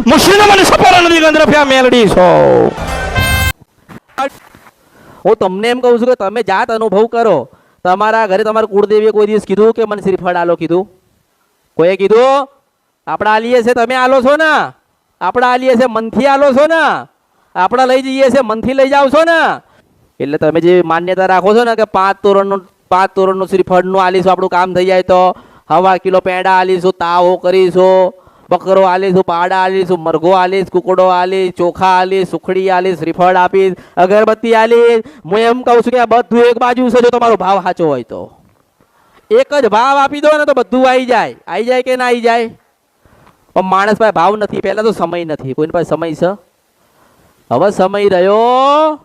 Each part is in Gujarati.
મુશીનો મને સપોરા નદી ગંદ્રફ્યા મેલડી છો. હું તમને એમ કહું છું કે તમે જાત અનુભવ કરો. તમારા ઘરે તમારા કુળદેવીએ કોઈ દિવસ કીધું કે મને શ્રીફળ આલો કીધું? કોઈએ કીધું? આપણા આલીએ છે તમે આલો છો ને? આપણા આલીએ છે મનથી આલો છો ને? આપણા લઈ જઈએ છે મનથી લઈ જાવ છો ને? એટલે તમે જે માન્યતા રાખો છો ને કે 5 તોરણનું શ્રીફળનું આલીશું આપણું કામ થઈ જાય, તો 1.5 કિલો પેંડા આલીશું, તાવો કરીશું, બકરો આલીશું, પાડા આલીશું, મરઘો આલીશ, કુકડો આલીશ, ચોખા આલીશ, સુખડી આલીશ, શ્રીફળ આપીશ, અગરબત્તી આલીશ. હું એમ કહું છું કે આ બધું એક બાજુ છે. જો તમારો ભાવ સાચો હોય તો એક જ ભાવ આપી દો ને તો બધું આવી જાય કે ના આવી જાય? પણ માણસ પાસે ભાવ નથી. પહેલા તો સમય નથી. કોઈની પાસે સમય છે? હવે સમય રહ્યો.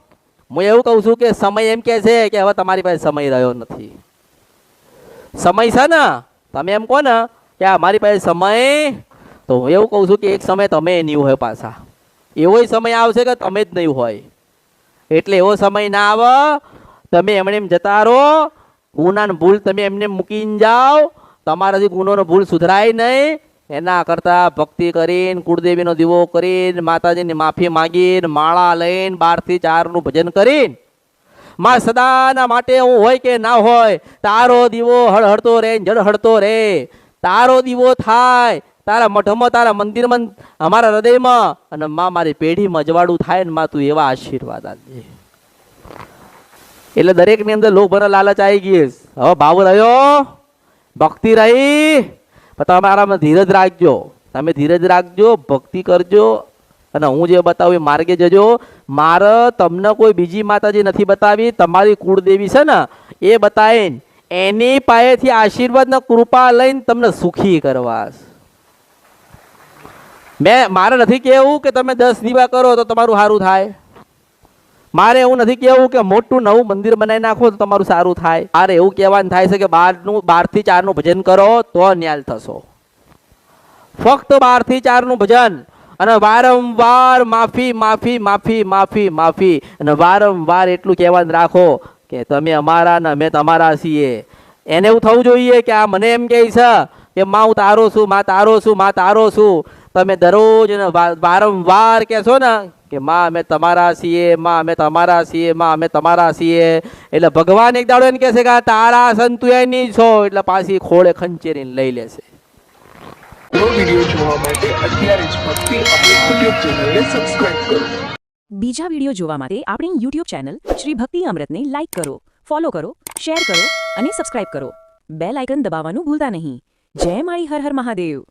હું એવું કહું છું કે સમય એમ કે છે કે હવે તમારી પાસે સમય રહ્યો નથી. સમય છે ને? તમે એમ કહો ને કે અમારી પાસે સમય, તો હું એવું કહું છું કે એક સમય તમે નહીં હોય પાછા. એવો સમય આવશે કે તમે જ નહીં હોય. એટલે એવો સમય ના આવે તમે એમણે એમ જતા રહો, ગુનાની ભૂલ તમે એમને મૂકીને જાઓ, તમારાથી ગુનોનો ભૂલ સુધરાય નહીં. એના કરતાં ભક્તિ કરીને, કુળદેવીનો દીવો કરીને, માતાજીની માફી માગીને, માળા લઈને 12 થી 4નું ભજન કરીને, માં સદાના માટે હું હોય કે ના હોય, તારો દીવો હળહળતો રહે, ઝળહળતો રહે. તારો દીવો થાય તારા મઠમાં, તારા મંદિરમાં, અમારા હૃદયમાં, અને માં મારી પેઢીમાં અજવાળું થાય ને માં તું એવા આશીર્વાદ આપજે. એટલે દરેકની અંદર લોભ અને લાલચ આવી ગઈ. હવે ભાવ રહ્યો, ભક્તિ રહી, તમારામાં ધીરજ રાખજો. તમે ધીરજ રાખજો, ભક્તિ કરજો, અને હું જે બતાવું એ માર્ગે જજો. મારે તમને કોઈ બીજી માતાજી નથી બતાવી, તમારી કુળદેવી છે ને એ બતાવીને એની પાસેથી આશીર્વાદ ને કૃપા લઈને તમને સુખી કરવા. મારે નથી કહેવું કે તમે 10 દીવા કરો તો તમારું સારું થાય. મારે એવું નથી કહેવું કે મોટું નવું મંદિર બનાવી નાખો તો તમારું સારું થાય. મારે એવું કહેવાનું થાય છે કે 12 થી 4નું ભજન કરો તો ન્યાલ થશો. ફક્ત 12 થી 4નું ભજન, અને વારંવાર માફી માફી માફી માફી માફી, અને વારંવાર એટલું કહેવાનું રાખો કે તમે અમારા ને અમે તમારા છીએ. એને એવું થવું જોઈએ કે આ મને એમ કહે છે કે માં હું તારો છું, માં તારો છું, માં તારો છું. તમે દરરોજ વારંવાર કહેશો ને કે માં અમે તમારા છીએ, માં અમે તમારા છીએ, માં અમે તમારા છીએ, એટલે ભગવાન એક દાડો એને કહેશે કે તારા સંતુ એની છો, એટલે પાછી ખોળે ખંચેરીને લઈ લેશે. વિડિયો જોવા માટે અત્યારે જ ભક્તિ અમૃત યુટ્યુબ ચેનલને સબસ્ક્રાઇબ કરો. બીજા વિડિયો જોવા માટે આપણી યુટ્યુબ ચેનલ શ્રી ભક્તિ અમૃતને લાઇક કરો, ફોલો કરો, શેર કરો અને સબસ્ક્રાઇબ કરો. બેલ આઇકન દબાવવાનું ભૂલતા નહીં. જય માળી હર હર મહાદેવ.